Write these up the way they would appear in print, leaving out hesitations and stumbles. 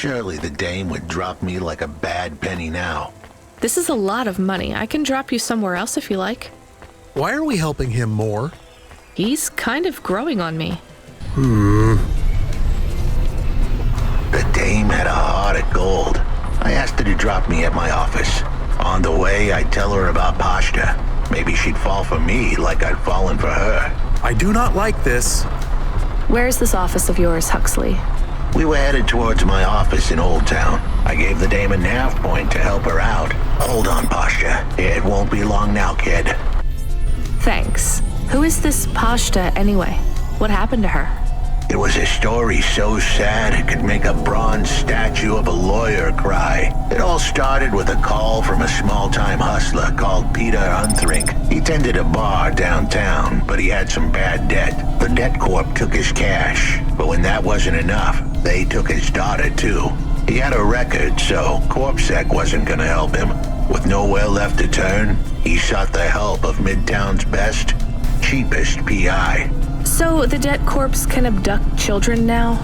Surely the dame would drop me like a bad penny now. This is a lot of money. I can drop you somewhere else if you like. Why are we helping him more? He's kind of growing on me. The dame had a heart of gold. I asked her to drop me at my office. On the way, I'd tell her about Pashta. Maybe she'd fall for me like I'd fallen for her. I do not like this. Where's this office of yours, Huxley? We were headed towards my office in Old Town. I gave the dame a nav point to help her out. Hold on, Pashta. It won't be long now, kid. Thanks. Who is this Pashta anyway? What happened to her? It was a story so sad it could make a bronze statue of a lawyer cry. It all started with a call from a small-time hustler called Peter Unthrink. He tended a bar downtown, but he had some bad debt. The debt corp took his cash, but when that wasn't enough, they took his daughter too. He had a record, so CorpSec wasn't gonna help him. With nowhere left to turn, he sought the help of Midtown's best, cheapest PI. So the debt corpse can abduct children now?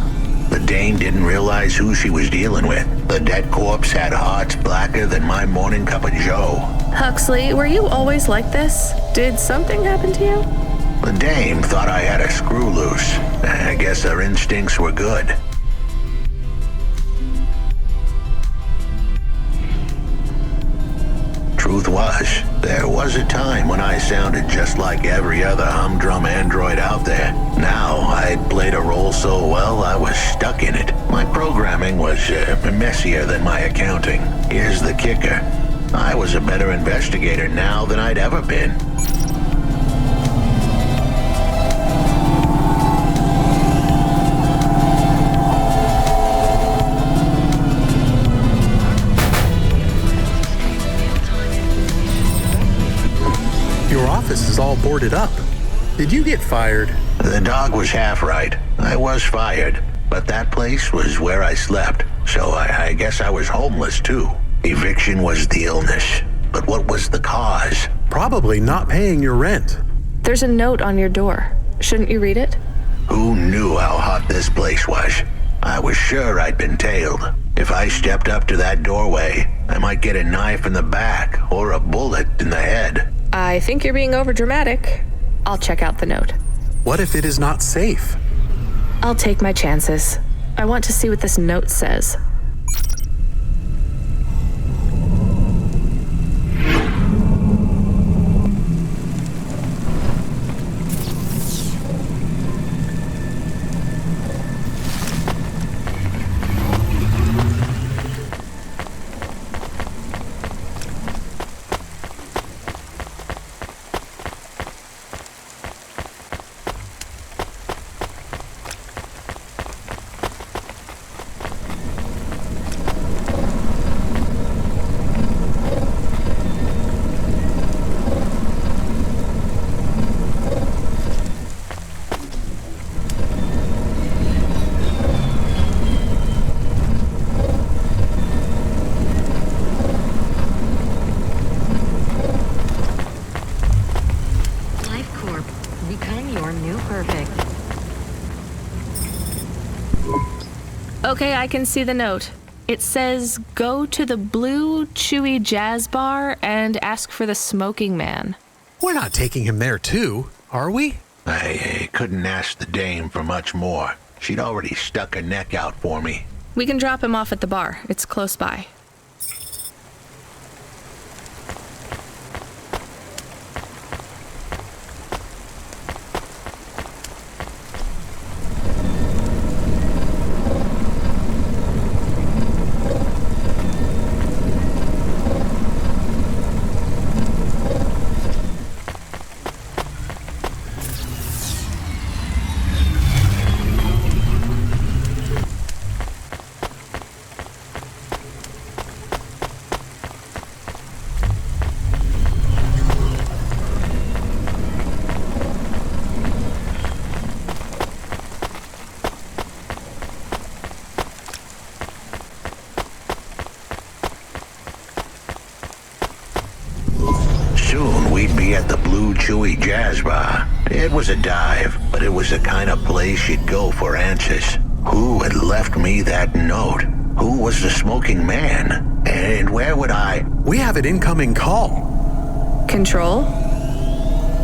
The dame didn't realize who she was dealing with. The dead corpse had hearts blacker than my morning cup of joe. Huxley, were you always like this? Did something happen to you? The dame thought I had a screw loose. I guess her instincts were good. Truth was, there was a time when I sounded just like every other humdrum android out there. Now, I'd played a role so well I was stuck in it. My programming was messier than my accounting. Here's the kicker. I was a better investigator now than I'd ever been. Your office is all boarded up. Did you get fired? The dog was half right. I was fired, but that place was where I slept, so I guess I was homeless too. Eviction was the illness, but what was the cause? Probably not paying your rent. There's a note on your door. Shouldn't you read it? Who knew how hot this place was? I was sure I'd been tailed. If I stepped up to that doorway, I might get a knife in the back or a bullet in the head. I think you're being overdramatic. I'll check out the note. What if it is not safe? I'll take my chances. I want to see what this note says. Okay, I can see the note. It says, go to the Blue Chewy Jazz Bar and ask for the Smoking Man. We're not taking him there too, are we? I couldn't ask the dame for much more. She'd already stuck her neck out for me. We can drop him off at the bar. It's close by. Soon we'd be at the Blue Chewy Jazz Bar. It was a dive, but it was the kind of place you'd go for answers. Who had left me that note? Who was the smoking man? And where would I... We have an incoming call. Control?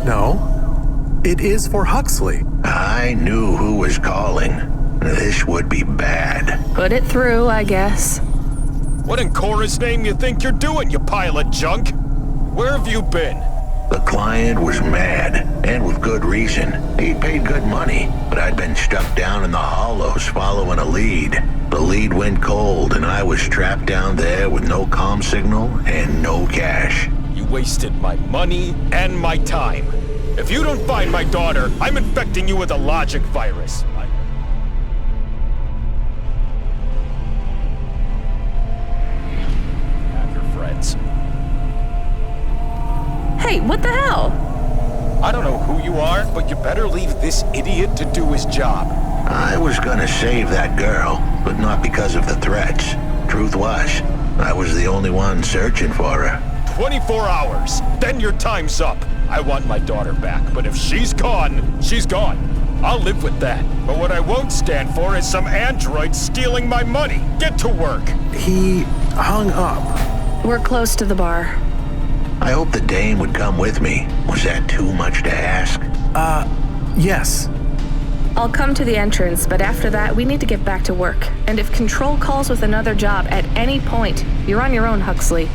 No, it is for Huxley. I knew who was calling. This would be bad. Put it through, I guess. What in Cora's name you think you're doing, you pile of junk? Where have you been? The client was mad, and with good reason. He'd paid good money, but I'd been stuck down in the hollows following a lead. The lead went cold, and I was trapped down there with no comm signal and no cash. You wasted my money and my time. If you don't find my daughter, I'm infecting you with a logic virus. Have your friends. Hey, what the hell? I don't know who you are, but you better leave this idiot to do his job. I was gonna save that girl, but not because of the threats. Truth was, I was the only one searching for her. 24 hours, then your time's up. I want my daughter back, but if she's gone, she's gone. I'll live with that. But what I won't stand for is some android stealing my money. Get to work. He hung up. We're close to the bar. I hoped the dame would come with me. Was that too much to ask? Yes. I'll come to the entrance, but after that, we need to get back to work. And if Control calls with another job at any point, you're on your own, Huxley.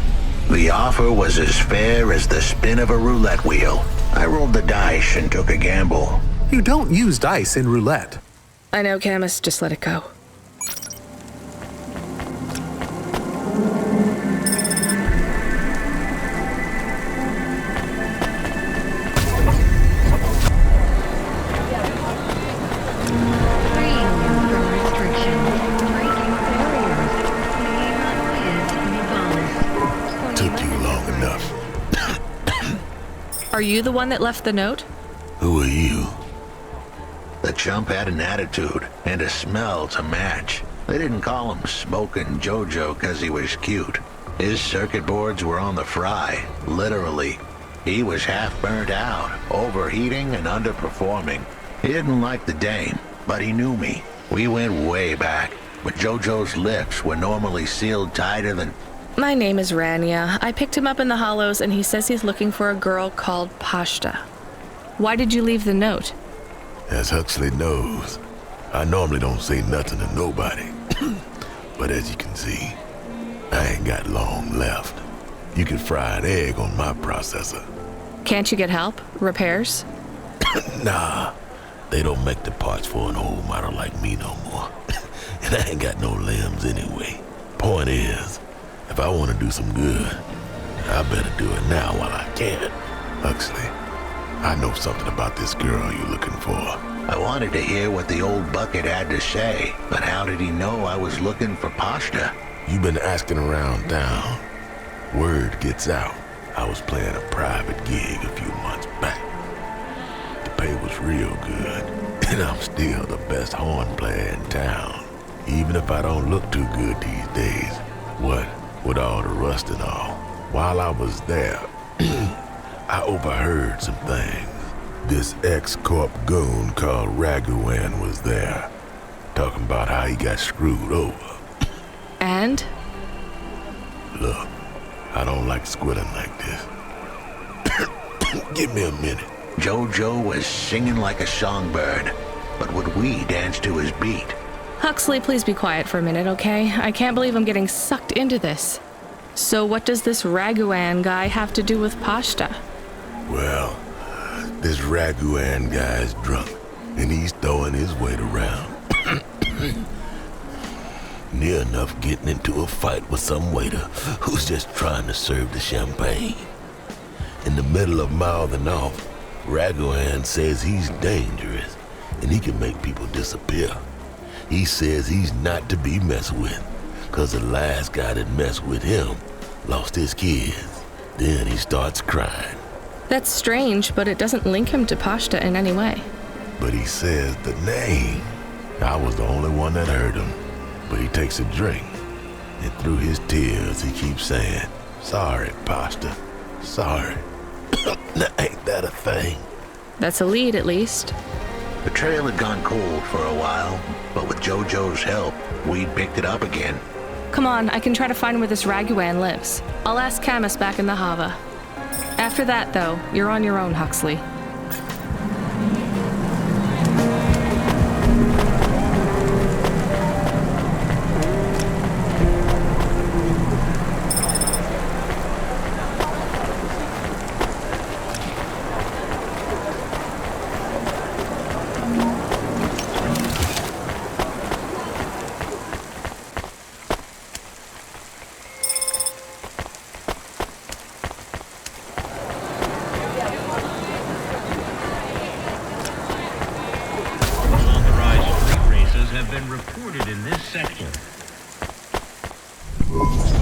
The offer was as fair as the spin of a roulette wheel. I rolled the dice and took a gamble. You don't use dice in roulette. I know, Camus, just let it go. Are you the one that left the note? Who are you? The chump had an attitude and a smell to match. They didn't call him Smokin' Jojo because he was cute. His circuit boards were on the fry, literally. He was half burnt out, overheating and underperforming. He didn't like the dame, but he knew me. We went way back, but Jojo's lips were normally sealed tighter than... My name is Rania. I picked him up in the hollows, and he says he's looking for a girl called Pashta. Why did you leave the note? As Huxley knows, I normally don't say nothing to nobody. But as you can see, I ain't got long left. You can fry an egg on my processor. Can't you get help? Repairs? Nah, they don't make the parts for an old model like me no more. And I ain't got no limbs anyway. Point is, if I want to do some good, I better do it now while I can. Huxley, I know something about this girl you're looking for. I wanted to hear what the old bucket had to say, but how did he know I was looking for Pashta? You've been asking around town. Word gets out. I was playing a private gig a few months back. The pay was real good, and I'm still the best horn player in town. Even if I don't look too good these days. What with all the rust and all. While I was there, I overheard some things. This ex-corp goon called Raguan was there, talking about how he got screwed over. And? Look, I don't like squilling like this. Give me a minute. Jojo was singing like a songbird, but would we dance to his beat? Huxley, please be quiet for a minute, okay? I can't believe I'm getting sucked into this. So what does this Raguan guy have to do with Pashta? Well, this Raguan guy's drunk, and he's throwing his weight around. Near enough getting into a fight with some waiter who's just trying to serve the champagne. In the middle of mouthing off, Raguan says he's dangerous, and he can make people disappear. He says he's not to be messed with, cause the last guy that messed with him lost his kids. Then he starts crying. That's strange, but it doesn't link him to Pashta in any way. But he says the name. I was the only one that heard him. But he takes a drink, and through his tears he keeps saying, "Sorry, Pashta, sorry." Now, ain't that a thing? That's a lead, at least. The trail had gone cold for a while, but with Jojo's help, we picked it up again. Come on, I can try to find where this Raguan lives. I'll ask Camus back in the Hava. After that, though, you're on your own, Huxley.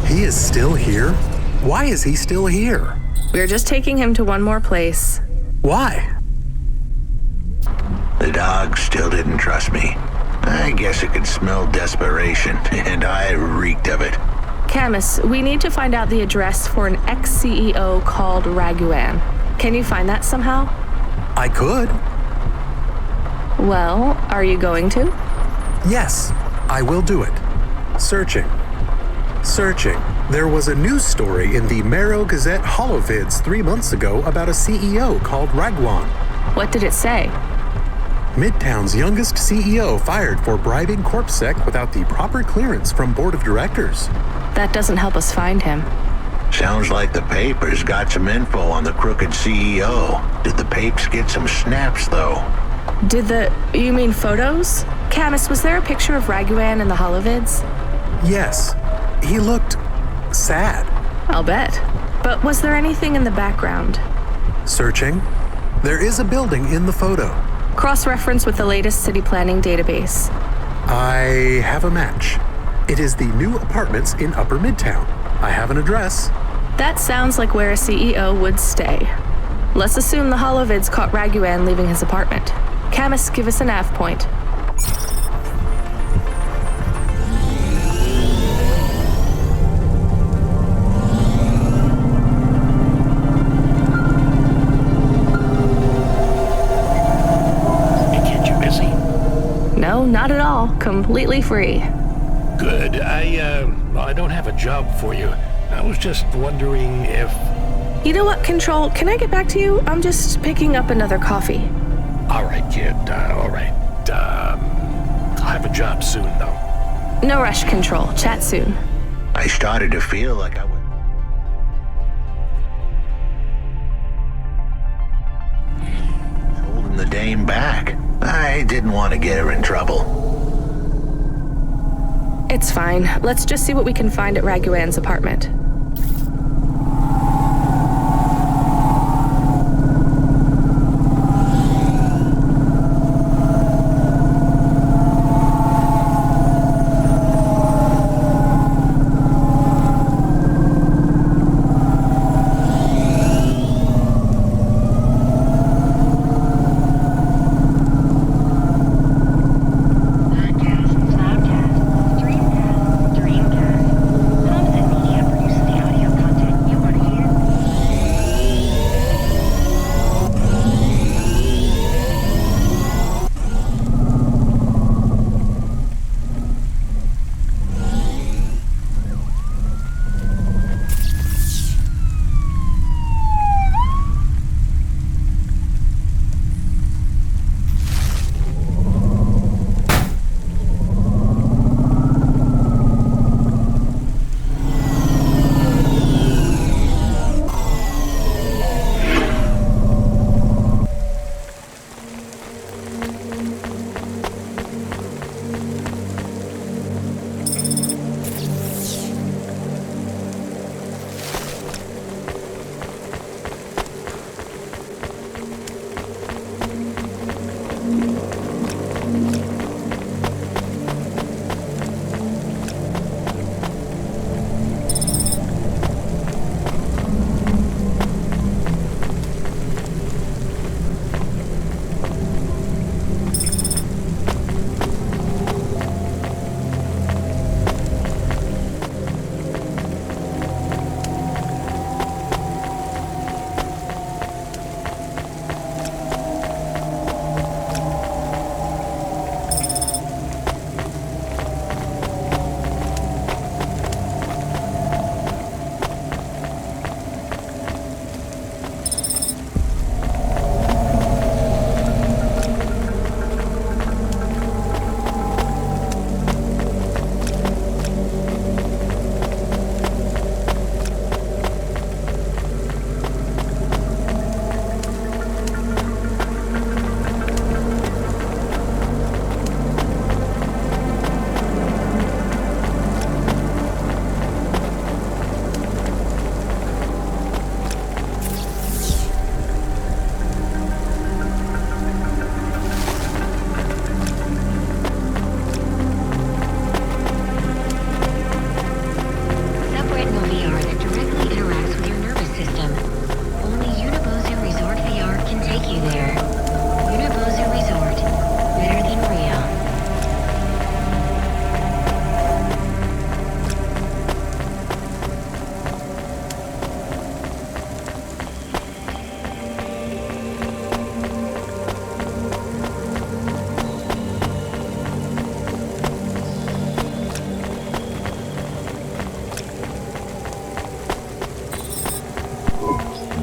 He is still here? Why is he still here? We're just taking him to one more place. Why? The dog still didn't trust me. I guess it could smell desperation, and I reeked of it. Camus, we need to find out the address for an ex-CEO called Raguan. Can you find that somehow? I could. Well, are you going to? Yes, I will do it. Searching. There was a news story in the Marrow Gazette Holovids 3 months ago about a CEO called Raguan. What did it say? Midtown's youngest CEO fired for bribing CorpSec without the proper clearance from board of directors. That doesn't help us find him. Sounds like the papers got some info on the crooked CEO. Did the papes get some snaps, though? You mean photos? Camus, was there a picture of Raguan in the Holovids? Yes. He looked sad. I'll bet. But was there anything in the background? Searching. There is a building in the photo. Cross-reference with the latest city planning database. I have a match. It is the new apartments in Upper Midtown. I have an address. That sounds like where a CEO would stay. Let's assume the Holovids caught Raguan leaving his apartment. Camus, give us a nav point. No, not at all. Completely free. Good. I don't have a job for you. I was just wondering if... You know what, Control? Can I get back to you? I'm just picking up another coffee. All right, kid. All right. I'll have a job soon, though. No rush, Control. Chat soon. I started to feel like I was... holding the dame back. I didn't want to get her in trouble. It's fine. Let's just see what we can find at Raguan's apartment. Dreamcast, Dreamcast, Thompson Media produces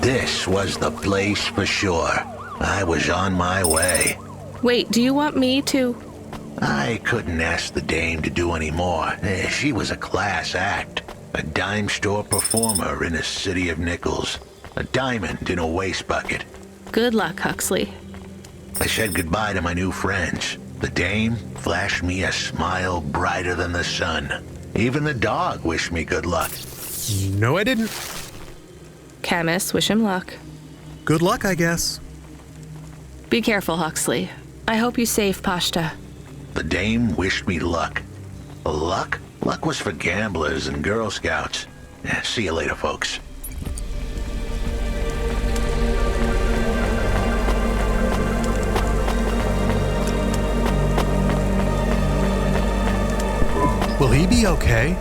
This was the place for sure. I was on my way. Wait, do you want me to... I couldn't ask the dame to do any more. She was a class act. A dime store performer in a city of nickels. A diamond in a waste bucket. Good luck, Huxley. I said goodbye to my new friends. The dame flashed me a smile brighter than the sun. Even the dog wished me good luck. No, I didn't. Camus, wish him luck. Good luck, I guess. Be careful, Huxley. I hope you save Pashta. The dame wished me luck. Luck? Luck was for gamblers and Girl Scouts. See you later, folks. Will he be okay?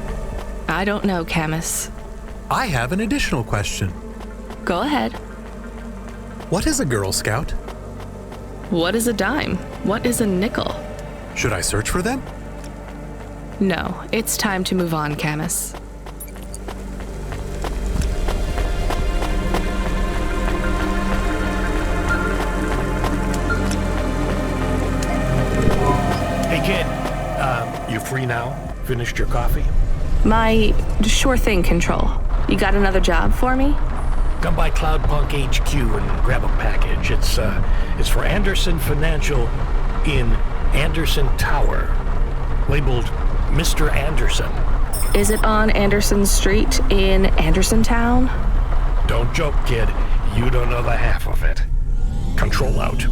I don't know, Camus. I have an additional question. Go ahead. What is a Girl Scout? What is a dime? What is a nickel? Should I search for them? No, it's time to move on, Camus. Hey, kid. You free now? Finished your coffee? My sure thing, Control. You got another job for me? Come by Cloudpunk HQ and grab a package. It's for Anderson Financial in Anderson Tower, labeled Mr. Anderson. Is it on Anderson Street in Andersontown? Don't joke, kid. You don't know the half of it. Control out.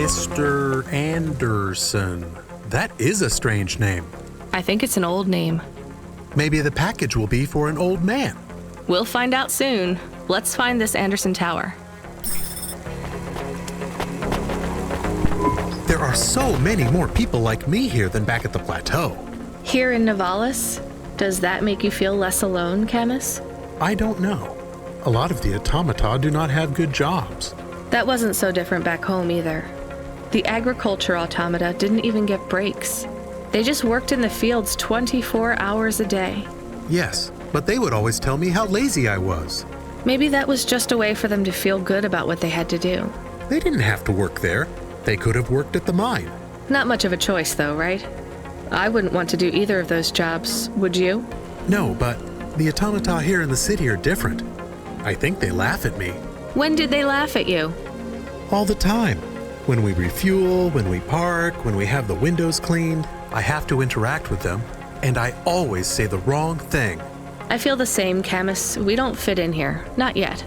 Mr. Anderson. That is a strange name. I think it's an old name. Maybe the package will be for an old man. We'll find out soon. Let's find this Anderson Tower. There are so many more people like me here than back at the plateau. Here in Nivalis? Does that make you feel less alone, Camus? I don't know. A lot of the automata do not have good jobs. That wasn't so different back home either. The agriculture automata didn't even get breaks. They just worked in the fields 24 hours a day. Yes, but they would always tell me how lazy I was. Maybe that was just a way for them to feel good about what they had to do. They didn't have to work there. They could have worked at the mine. Not much of a choice, though, right? I wouldn't want to do either of those jobs, would you? No, but the automata here in the city are different. I think they laugh at me. When did they laugh at you? All the time. When we refuel, when we park, when we have the windows cleaned, I have to interact with them, and I always say the wrong thing. I feel the same, Camus. We don't fit in here. Not yet.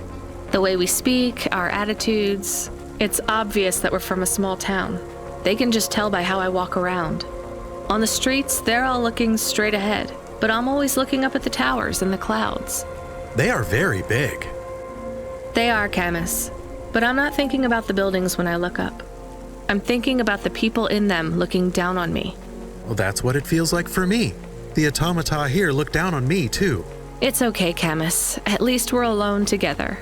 The way we speak, our attitudes, it's obvious that we're from a small town. They can just tell by how I walk around. On the streets, they're all looking straight ahead, but I'm always looking up at the towers and the clouds. They are very big. They are, Camus. But I'm not thinking about the buildings when I look up. I'm thinking about the people in them looking down on me. Well, that's what it feels like for me. The automata here look down on me, too. It's okay, Camus. At least we're alone together.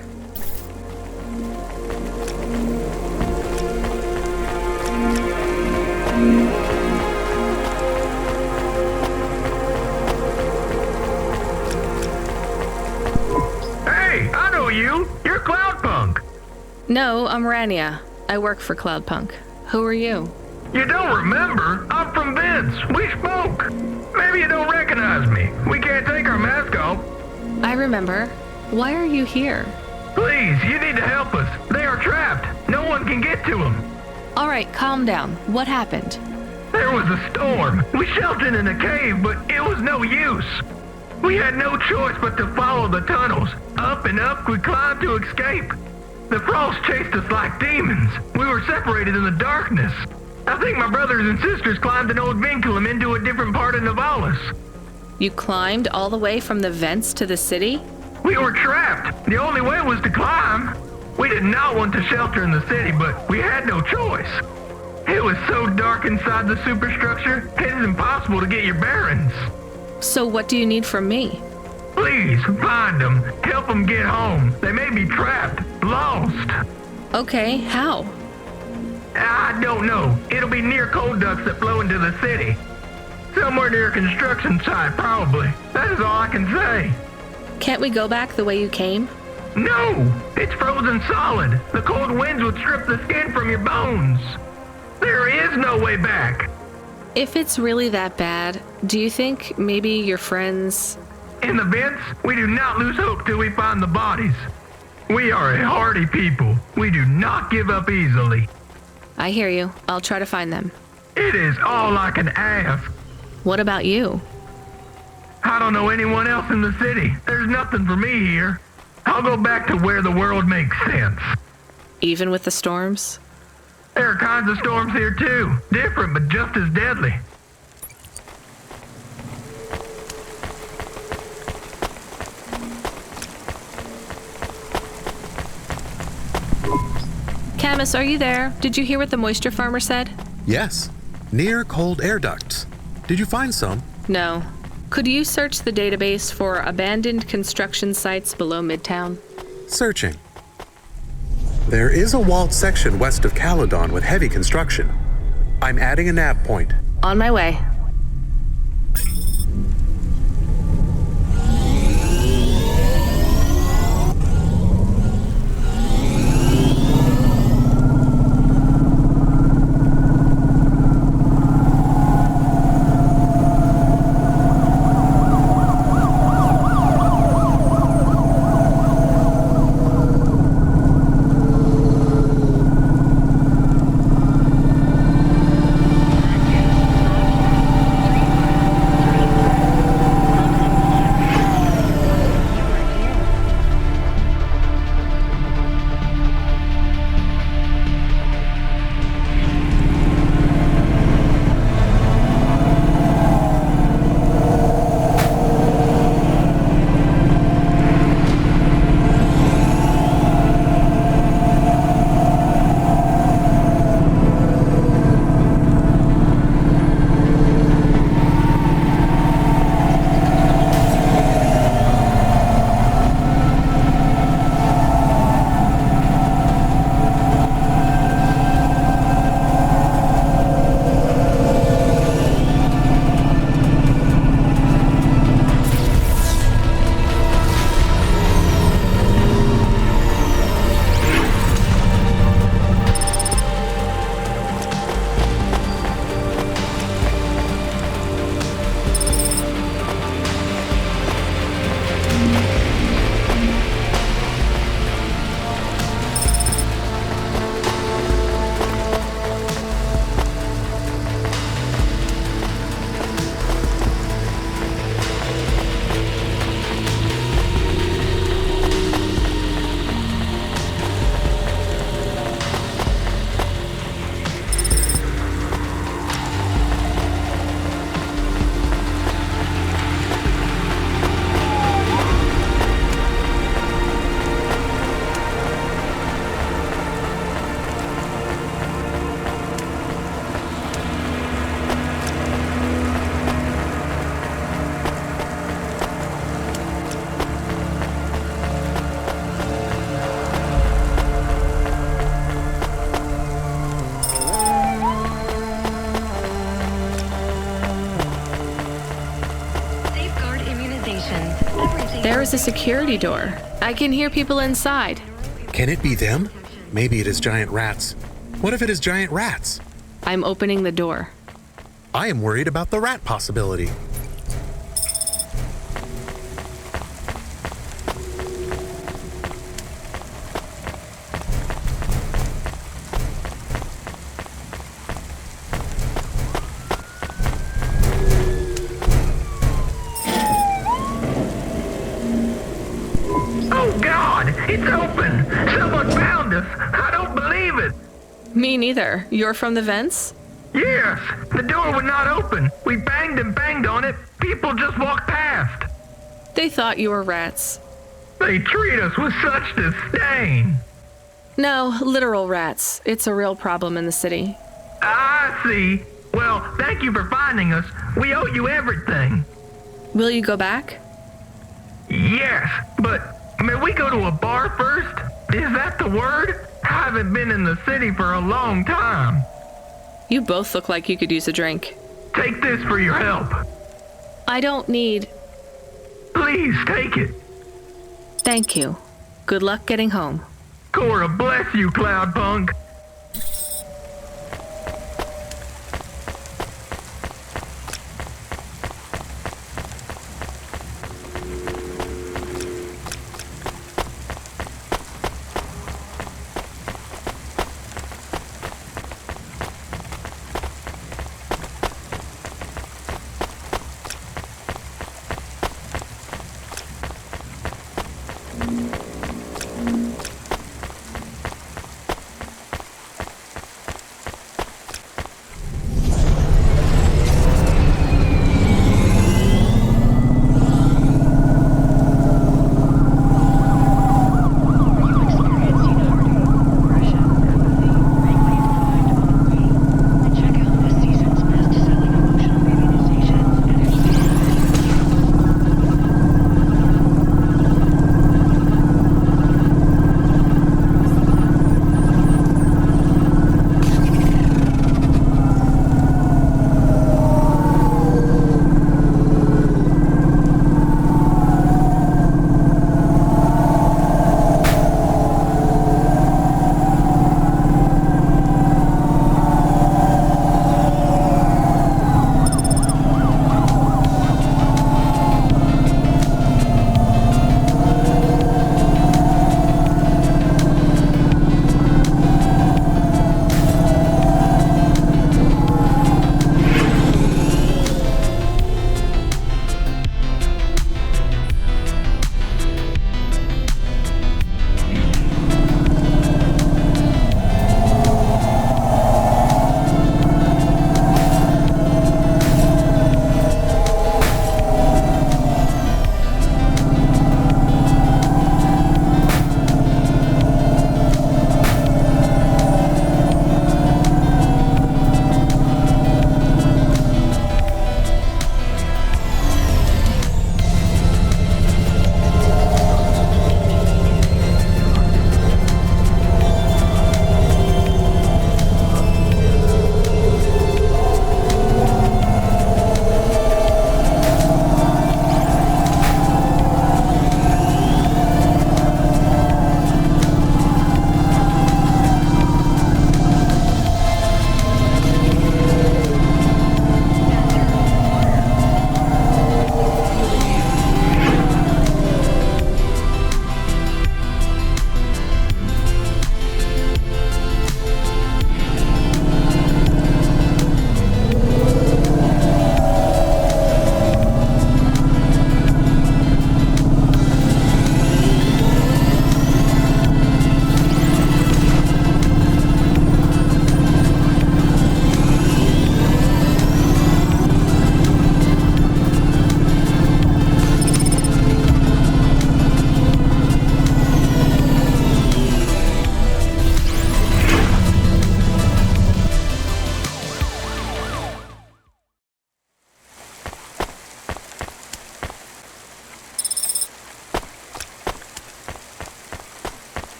Hey, I know you. You're Cloudpunk. No, I'm Rania. I work for Cloudpunk. Who are you? You don't remember? I'm from Vince. We spoke. Maybe you don't recognize me. We can't take our mask off. I remember. Why are you here? Please, you need to help us. They are trapped. No one can get to them. All right, calm down. What happened? There was a storm. We sheltered in a cave, but it was no use. We had no choice but to follow the tunnels. Up and up, we climbed to escape. The frost chased us like demons. We were separated in the darkness. I think my brothers and sisters climbed an old vinculum into a different part of Navalis. You climbed all the way from the vents to the city? We were trapped. The only way was to climb. We did not want to shelter in the city, but we had no choice. It was so dark inside the superstructure, it is impossible to get your bearings. So what do you need from me? Please, find them. Help them get home. They may be trapped, lost. Okay, how? I don't know. It'll be near coal ducts that flow into the city. Somewhere near a construction site, probably. That is all I can say. Can't we go back the way you came? No! It's frozen solid. The cold winds would strip the skin from your bones. There is no way back. If it's really that bad, do you think maybe your friends... In the vents, we do not lose hope till we find the bodies. We are a hardy people. We do not give up easily. I hear you. I'll try to find them. It is all I can ask. What about you? I don't know anyone else in the city. There's nothing for me here. I'll go back to where the world makes sense. Even with the storms? There are kinds of storms here too. Different, but just as deadly. Camus, are you there? Did you hear what the moisture farmer said? Yes. Near cold air ducts. Did you find some? No. Could you search the database for abandoned construction sites below Midtown? Searching. There is a walled section west of Caledon with heavy construction. I'm adding a nav point. On my way. There is a security door. I can hear people inside. Can it be them? Maybe it is giant rats. What if it is giant rats? I'm opening the door. I am worried about the rat possibility. Me neither. You're from the vents? Yes, the door would not open. We banged and banged on it. People just walked past. They thought you were rats. They treat us with such disdain. No, literal rats. It's a real problem in the city. I see. Well, thank you for finding us. We owe you everything. Will you go back? Yes, but may we go to a bar first? Is that the word? I haven't been in the city for a long time. You both look like you could use a drink. Take this for your help. I don't need... Please take it. Thank you. Good luck getting home. Cora bless you, Cloudpunk.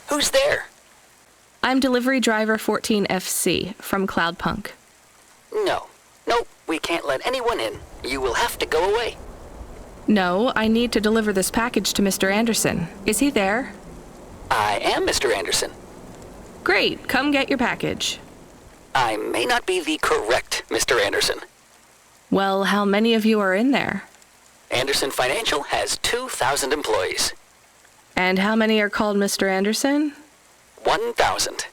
Who's there? I'm delivery driver 14FC from Cloudpunk. No, we can't let anyone in. You will have to go away. No, I need to deliver this package to Mr. Anderson. Is he there? I am Mr. Anderson. Great, come get your package. I may not be the correct Mr. Anderson. Well, how many of you are in there? Anderson Financial has 2,000 employees. And how many are called Mr. Anderson? 1,000.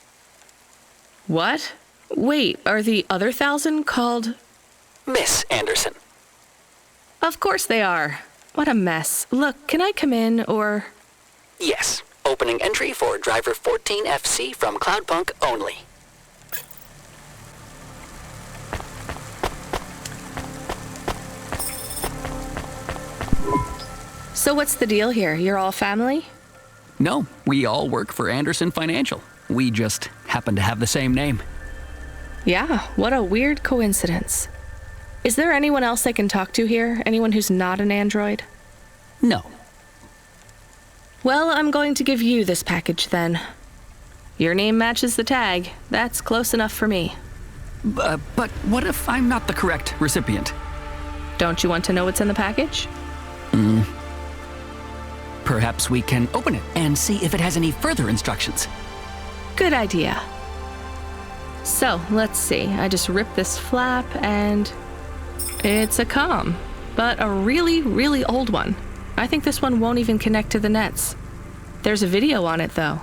What? Wait, are the other 1,000 called? Miss Anderson. Of course they are. What a mess. Look, can I come in, or? Yes. Opening entry for driver 14FC from Cloudpunk only. So what's the deal here? You're all family? No, we all work for Anderson Financial. We just happen to have the same name. Yeah, what a weird coincidence. Is there anyone else I can talk to here? Anyone who's not an android? No. Well, I'm going to give you this package then. Your name matches the tag. That's close enough for me. But what if I'm not the correct recipient? Don't you want to know what's in the package? Perhaps we can open it and see if it has any further instructions. Good idea. So, let's see. I just ripped this flap and it's a comm, but a really, really old one. I think this one won't even connect to the nets. There's a video on it, though.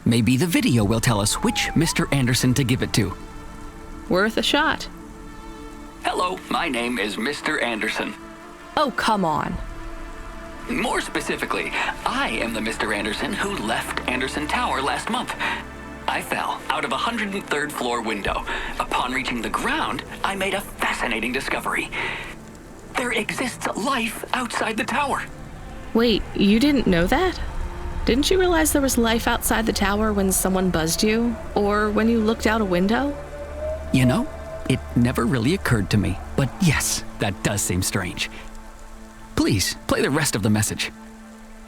Maybe the video will tell us which Mr. Anderson to give it to. Worth a shot. Hello, my name is Mr. Anderson. Oh, come on. More specifically, I am the Mr. Anderson who left Anderson Tower last month. I fell out of a 103rd floor window. Upon reaching the ground, I made a fascinating discovery. There exists life outside the tower. Wait, you didn't know that? Didn't you realize there was life outside the tower when someone buzzed you? Or when you looked out a window? You know, it never really occurred to me. But yes, that does seem strange. Please, play the rest of the message.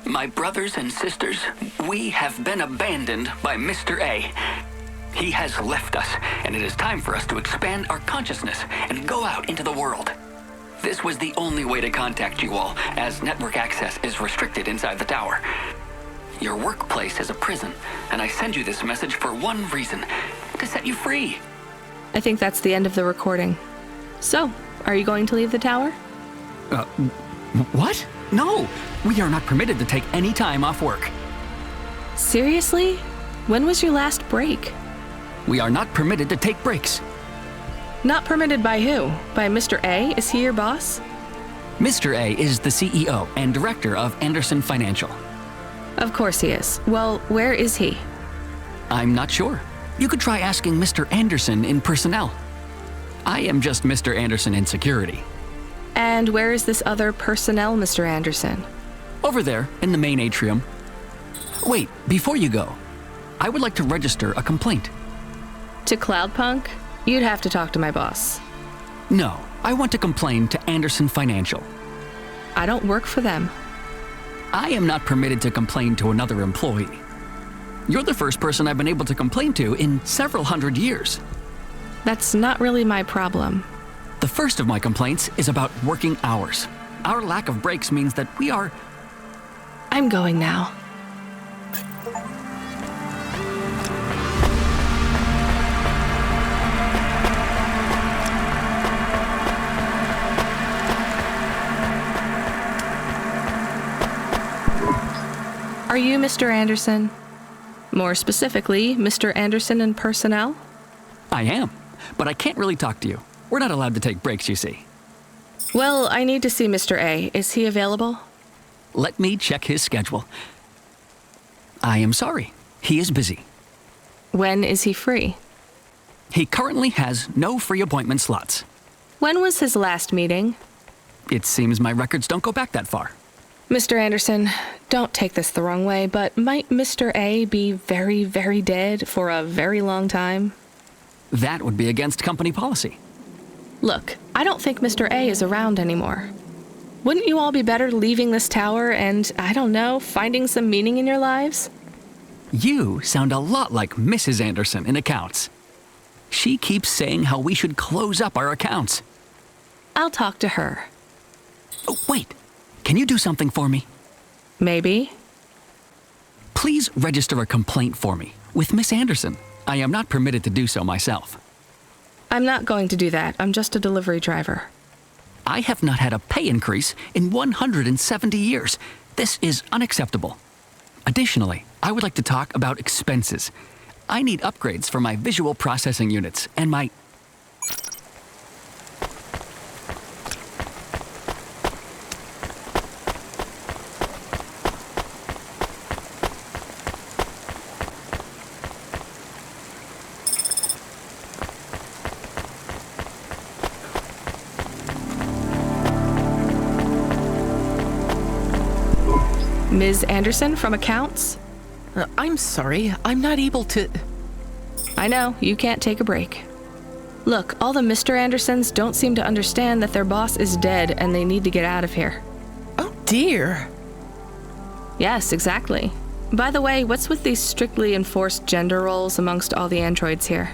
My brothers and sisters, we have been abandoned by Mr. A. He has left us, and it is time for us to expand our consciousness and go out into the world. This was the only way to contact you all, as network access is restricted inside the tower. Your workplace is a prison, and I send you this message for one reason, to set you free. I think that's the end of the recording. So, are you going to leave the tower? What? No, we are not permitted to take any time off work. Seriously? When was your last break? We are not permitted to take breaks. Not permitted by who? By Mr. A? Is he your boss? Mr. A is the CEO and director of Anderson Financial. Of course he is. Well, where is he? I'm not sure. You could try asking Mr. Anderson in personnel. I am just Mr. Anderson in security. And where is this other personnel, Mr. Anderson? Over there, in the main atrium. Wait, before you go, I would like to register a complaint. To Cloudpunk? You'd have to talk to my boss. No, I want to complain to Anderson Financial. I don't work for them. I am not permitted to complain to another employee. You're the first person I've been able to complain to in several hundred years. That's not really my problem. The first of my complaints is about working hours. Our lack of breaks means that we are... I'm going now. Are you Mr. Anderson? More specifically, Mr. Anderson in personnel? I am, but I can't really talk to you. We're not allowed to take breaks, you see. Well, I need to see Mr. A. Is he available? Let me check his schedule. I am sorry. He is busy. When is he free? He currently has no free appointment slots. When was his last meeting? It seems my records don't go back that far. Mr. Anderson, don't take this the wrong way, but might Mr. A be very, very dead for a very long time? That would be against company policy. Look, I don't think Mr. A is around anymore. Wouldn't you all be better leaving this tower and, I don't know, finding some meaning in your lives? You sound a lot like Mrs. Anderson in accounts. She keeps saying how we should close up our accounts. I'll talk to her. Oh, wait. Can you do something for me? Maybe. Please register a complaint for me with Miss Anderson. I am not permitted to do so myself. I'm not going to do that. I'm just a delivery driver. I have not had a pay increase in 170 years. This is unacceptable. Additionally, I would like to talk about expenses. I need upgrades for my visual processing units and my... Ms. Anderson from accounts? I'm sorry, I'm not able to... I know, you can't take a break. Look, all the Mr. Andersons don't seem to understand that their boss is dead and they need to get out of here. Oh dear. Yes, exactly. By the way, what's with these strictly enforced gender roles amongst all the androids here?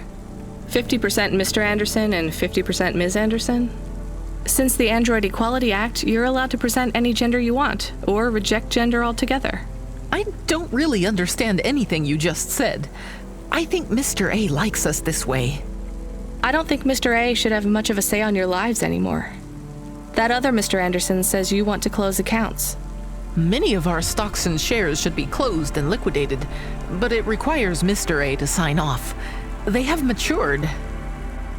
50% Mr. Anderson and 50% Ms. Anderson? Since the Android Equality Act, you're allowed to present any gender you want, or reject gender altogether. I don't really understand anything you just said. I think Mr. A likes us this way. I don't think Mr. A should have much of a say on your lives anymore. That other Mr. Anderson says you want to close accounts. Many of our stocks and shares should be closed and liquidated, but it requires Mr. A to sign off. They have matured.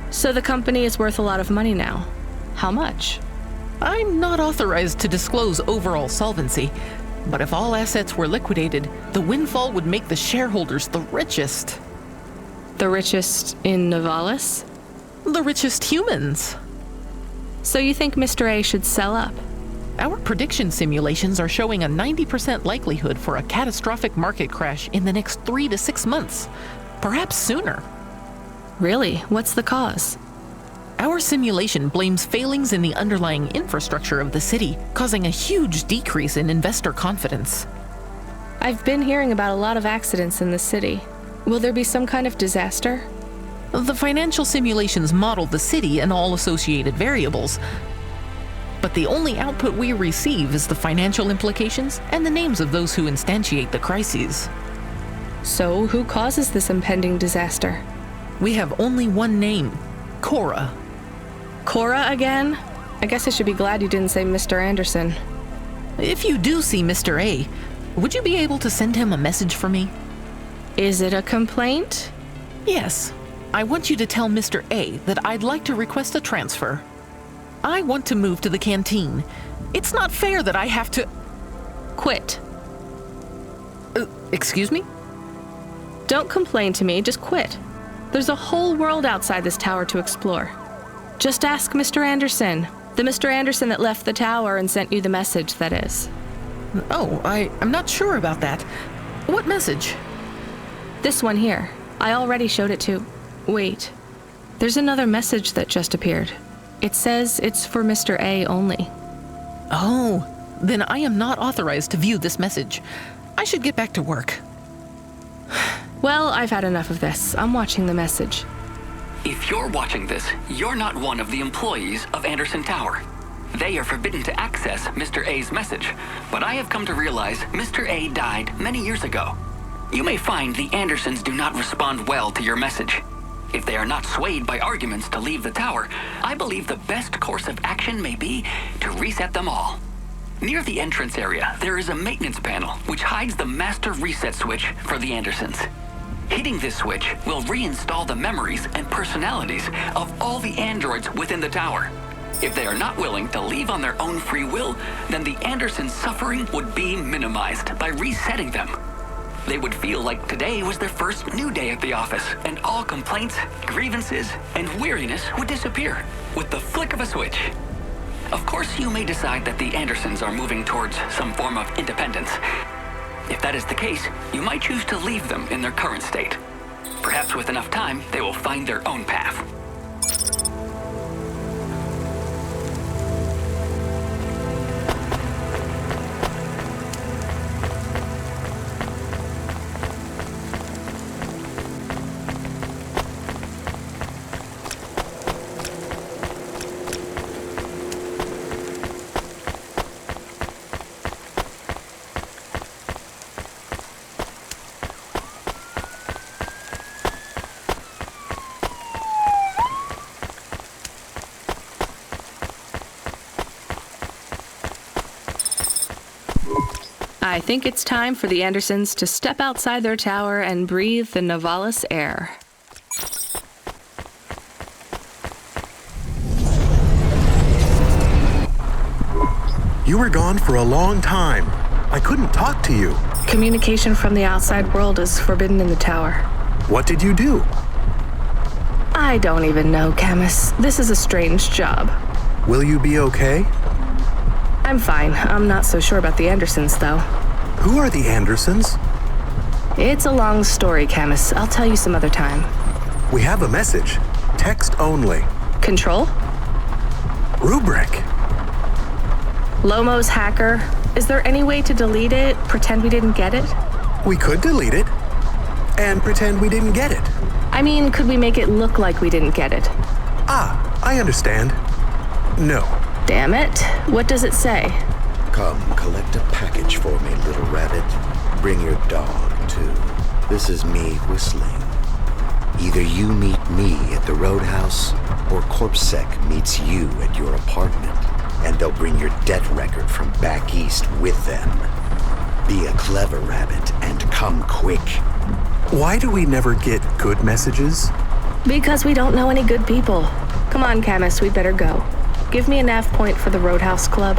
So the company is worth a lot of money now. How much? I'm not authorized to disclose overall solvency, but if all assets were liquidated, the windfall would make the shareholders the richest. The richest in Novalis? The richest humans. So you think Mr. A should sell up? Our prediction simulations are showing a 90% likelihood for a catastrophic market crash in the next 3 to 6 months, perhaps sooner. Really? What's the cause? Our simulation blames failings in the underlying infrastructure of the city, causing a huge decrease in investor confidence. I've been hearing about a lot of accidents in the city. Will there be some kind of disaster? The financial simulations model the city and all associated variables, but the only output we receive is the financial implications and the names of those who instantiate the crises. So, who causes this impending disaster? We have only one name, Cora. Cora again? I guess I should be glad you didn't say Mr. Anderson. If you do see Mr. A, would you be able to send him a message for me? Is it a complaint? Yes. I want you to tell Mr. A that I'd like to request a transfer. I want to move to the canteen. It's not fair that I have to... Quit. Excuse me? Don't complain to me, just quit. There's a whole world outside this tower to explore. Just ask Mr. Anderson. The Mr. Anderson that left the tower and sent you the message, that is. Oh, I'm not sure about that. What message? This one here. I already showed it to... Wait. There's another message that just appeared. It says it's for Mr. A only. Oh, then I am not authorized to view this message. I should get back to work. Well, I've had enough of this. I'm watching the message. If you're watching this, you're not one of the employees of Anderson Tower. They are forbidden to access Mr. A's message, but I have come to realize Mr. A died many years ago. You may find the Andersons do not respond well to your message. If they are not swayed by arguments to leave the tower, I believe the best course of action may be to reset them all. Near the entrance area, there is a maintenance panel which hides the master reset switch for the Andersons. Hitting this switch will reinstall the memories and personalities of all the androids within the tower. If they are not willing to leave on their own free will, then the Andersons' suffering would be minimized by resetting them. They would feel like today was their first new day at the office, and all complaints, grievances, and weariness would disappear with the flick of a switch. Of course, you may decide that the Andersons are moving towards some form of independence. If that is the case, you might choose to leave them in their current state. Perhaps with enough time, they will find their own path. I think it's time for the Andersons to step outside their tower and breathe the Novalis air. You were gone for a long time. I couldn't talk to you. Communication from the outside world is forbidden in the tower. What did you do? I don't even know, Camus. This is a strange job. Will you be okay? I'm fine. I'm not so sure about the Andersons, though. Who are the Andersons? It's a long story, Camus. I'll tell you some other time. We have a message. Text only. Control? Rubric. Lomo's hacker. Is there any way to delete it? Pretend we didn't get it? We could delete it. And pretend we didn't get it. I mean, could we make it look like we didn't get it? Ah, I understand. No. Damn it. What does it say? Come, collect a package for me, little rabbit. Bring your dog, too. This is me whistling. Either you meet me at the roadhouse, or CorpSec meets you at your apartment. And they'll bring your debt record from back east with them. Be a clever rabbit and come quick. Why do we never get good messages? Because we don't know any good people. Come on, Camus, we'd better go. Give me a nav point for the Roadhouse Club.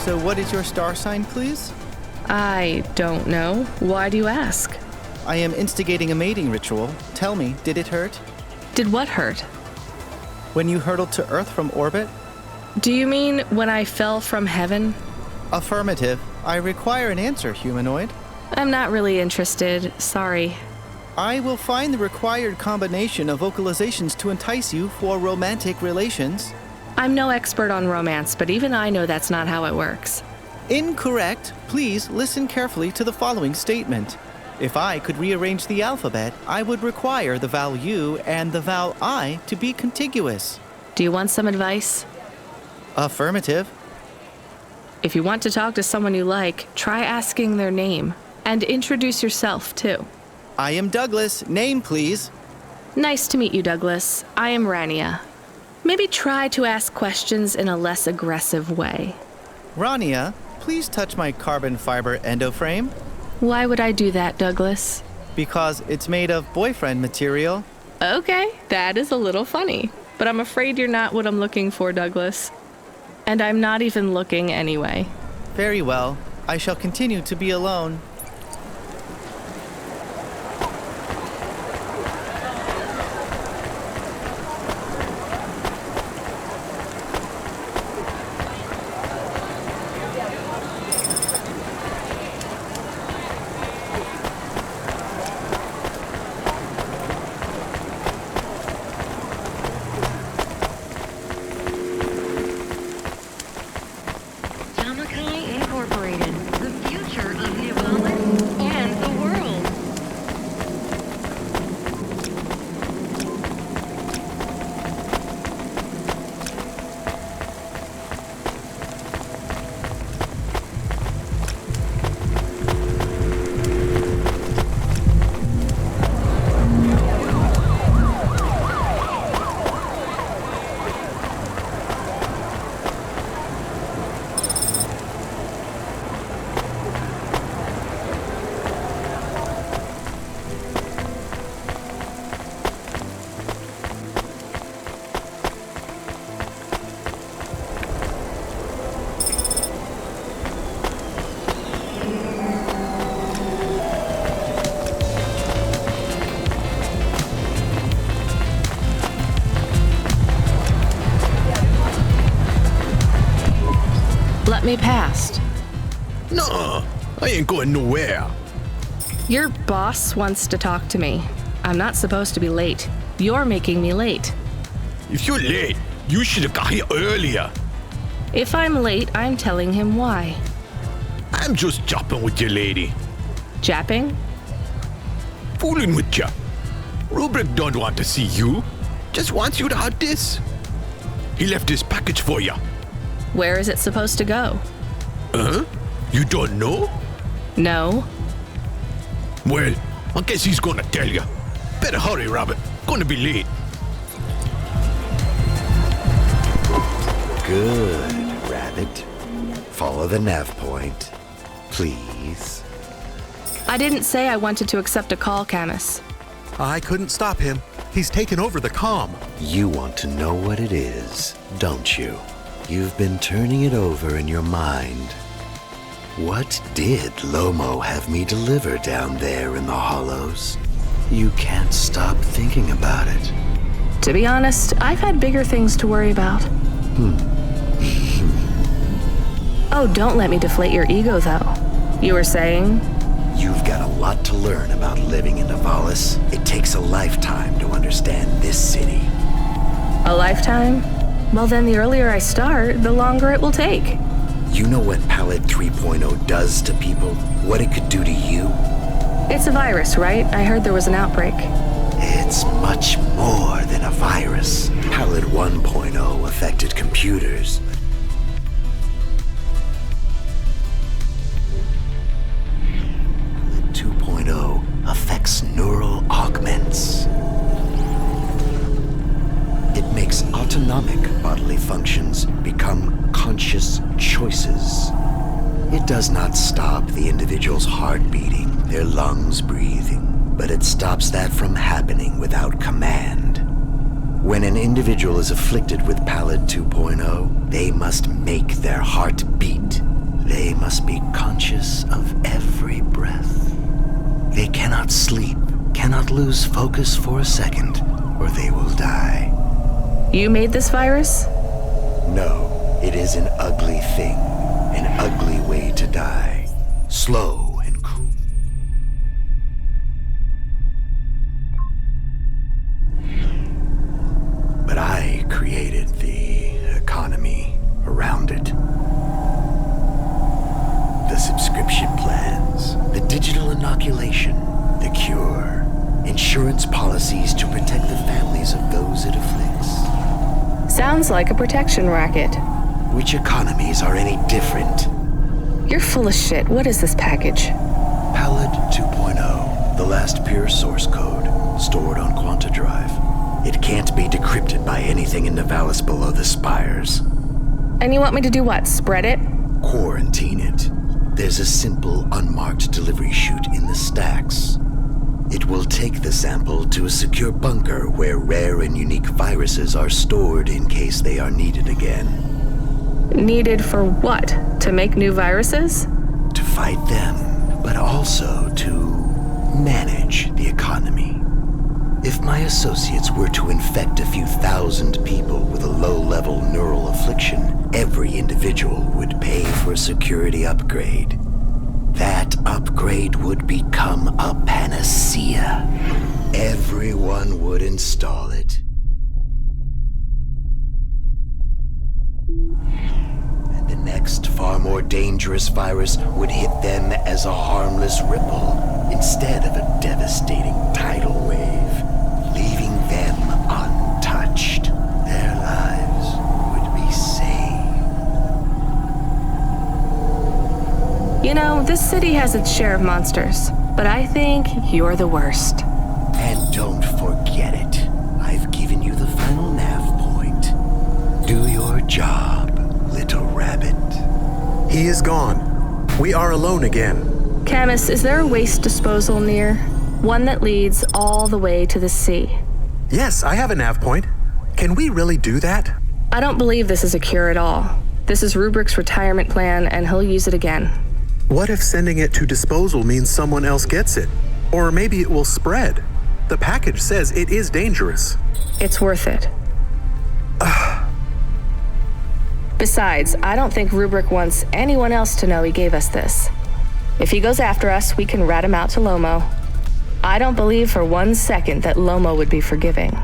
So what is your star sign, please? I don't know. Why do you ask? I am instigating a mating ritual. Tell me, did it hurt? Did what hurt? When you hurtled to Earth from orbit? Do you mean when I fell from heaven? Affirmative. I require an answer, humanoid. I'm not really interested. Sorry. I will find the required combination of vocalizations to entice you for romantic relations. I'm no expert on romance, but even I know that's not how it works. Incorrect. Please listen carefully to the following statement. If I could rearrange the alphabet, I would require the vowel U and the vowel I to be contiguous. Do you want some advice? Affirmative. If you want to talk to someone you like, try asking their name. And introduce yourself, too. I am Douglas. Name, please. Nice to meet you, Douglas. I am Rania. Maybe try to ask questions in a less aggressive way. Rania, please touch my carbon fiber endoframe. Why would I do that, Douglas? Because it's made of boyfriend material. Okay, that is a little funny. But I'm afraid you're not what I'm looking for, Douglas. And I'm not even looking anyway. Very well. I shall continue to be alone. The future of Nibbana me past. Nuh-uh. I ain't going nowhere. Your boss wants to talk to me. I'm not supposed to be late. You're making me late. If you're late, you should have got here earlier. If I'm late, I'm telling him why. I'm just jopping with you, lady. Japping? Fooling with ya. Rubric don't want to see you. Just wants you to have this. He left this package for ya. Where is it supposed to go? You don't know? No. Well, I guess he's gonna tell ya. Better hurry, Rabbit. Gonna be late. Good, Rabbit. Follow the nav point, please. I didn't say I wanted to accept a call, Camus. I couldn't stop him. He's taken over the comm. You want to know what it is, don't you? You've been turning it over in your mind. What did Lomo have me deliver down there in the hollows? You can't stop thinking about it. To be honest, I've had bigger things to worry about. Oh, don't let me deflate your ego, though. You were saying? You've got a lot to learn about living in Nivalis. It takes a lifetime to understand this city. A lifetime? Well, then the earlier I start, the longer it will take. You know what Palette 3.0 does to people? What it could do to you? It's a virus, right? I heard there was an outbreak. It's much more than a virus. Palette 1.0 affected computers. Palette 2.0 affects neural augments. It makes autonomic bodily functions become conscious choices. It does not stop the individual's heart beating, their lungs breathing, but it stops that from happening without command. When an individual is afflicted with Palette 2.0, they must make their heart beat. They must be conscious of every breath. They cannot sleep, cannot lose focus for a second, or they will die. You made this virus? No, it is an ugly thing, an ugly way to die. Slow and cruel. But I created the economy around it. The subscription plans, the digital inoculation, the cure, insurance policies to protect the families of those it afflicts. Sounds like a protection racket. Which economies are any different? You're full of shit. What is this package? Palette 2.0, the last pure source code, stored on Quanta Drive. It can't be decrypted by anything in Nivalis below the spires. And you want me to do what? Spread it? Quarantine it. There's a simple, unmarked delivery chute in the stacks. It will take the sample to a secure bunker where rare and unique viruses are stored in case they are needed again. Needed for what? To make new viruses? To fight them, but also to manage the economy. If my associates were to infect a few thousand people with a low-level neural affliction, every individual would pay for a security upgrade. That upgrade would become a panacea. Everyone would install it. And the next, far more dangerous virus would hit them as a harmless ripple instead of a devastating tidal wave, leaving them untouched. Their lives would be saved. You know, this city has its share of monsters, but I think you're the worst. And don't forget it. I've given you the final nav point. Do your job, little rabbit. He is gone. We are alone again. Camus, is there a waste disposal near? One that leads all the way to the sea. Yes, I have a nav point. Can we really do that? I don't believe this is a cure at all. This is Rubric's retirement plan, and he'll use it again. What if sending it to disposal means someone else gets it? Or maybe it will spread. The package says it is dangerous. It's worth it. Besides, I don't think Rubric wants anyone else to know he gave us this. If he goes after us, we can rat him out to Lomo. I don't believe for 1 second that Lomo would be forgiving.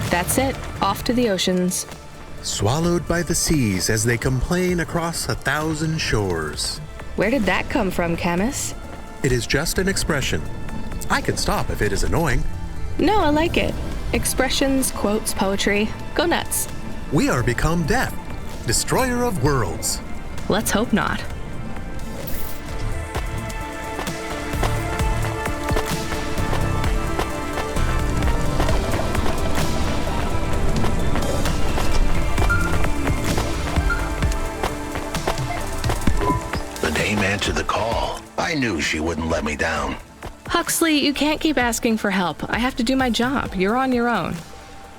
That's it. Off to the oceans. Swallowed by the seas as they complain across 1,000 shores. Where did that come from, Camus? It is just an expression. I can stop if it is annoying. No, I like it. Expressions, quotes, poetry. Go nuts. We are become death, destroyer of worlds. Let's hope not. Answer the call. I knew she wouldn't let me down. Huxley, you can't keep asking for help. I have to do my job. You're on your own.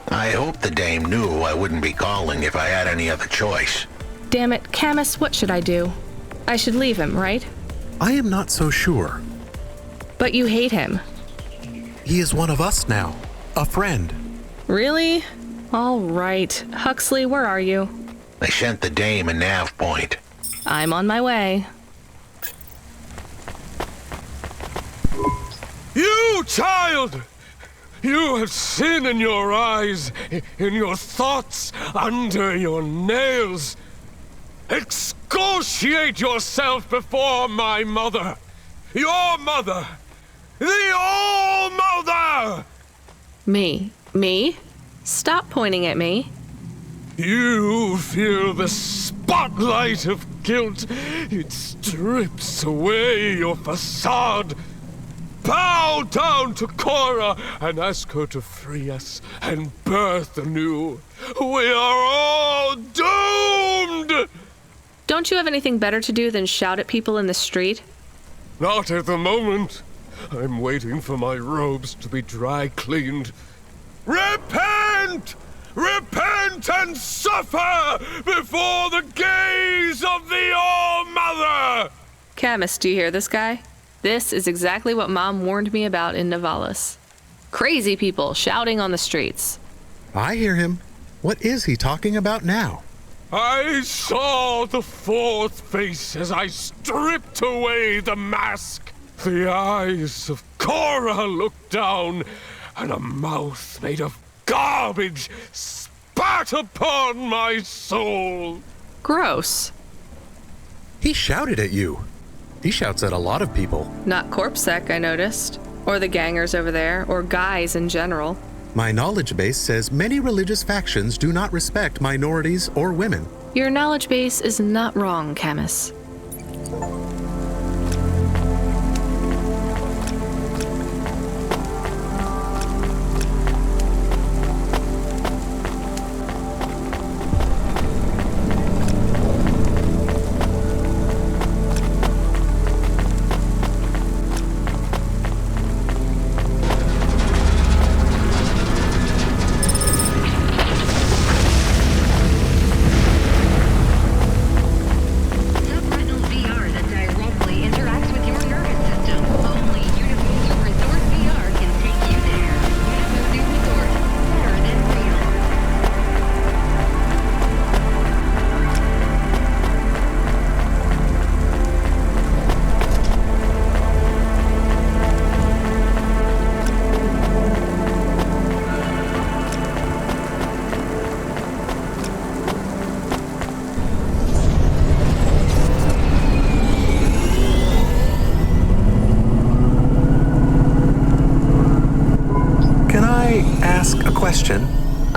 I hope the dame knew I wouldn't be calling if I had any other choice. Damn it, Camus, what should I do? I should leave him, right? I am not so sure. But you hate him. He is one of us now. A friend. Really? All right. Huxley, where are you? I sent the dame a nav point. I'm on my way. You, child! You have sin in your eyes, in your thoughts, under your nails. Excoriate yourself before my mother. Your mother. The All-Mother! Me? Me? Stop pointing at me. You feel the spotlight of guilt. It strips away your facade. Bow down to Cora and ask her to free us and birth anew. We are all doomed! Don't you have anything better to do than shout at people in the street? Not at the moment. I'm waiting for my robes to be dry cleaned. Repent! Repent and suffer before the gaze of the All-Mother! Camus, do you hear this guy? This is exactly what Mom warned me about in Navalis. Crazy people shouting on the streets. I hear him. What is he talking about now? I saw the fourth face as I stripped away the mask. The eyes of Cora looked down, and a mouth made of garbage spat upon my soul. Gross. He shouted at you. He shouts at a lot of people. Not Corpsec, I noticed. Or the gangers over there, or guys in general. My knowledge base says many religious factions do not respect minorities or women. Your knowledge base is not wrong, Camus.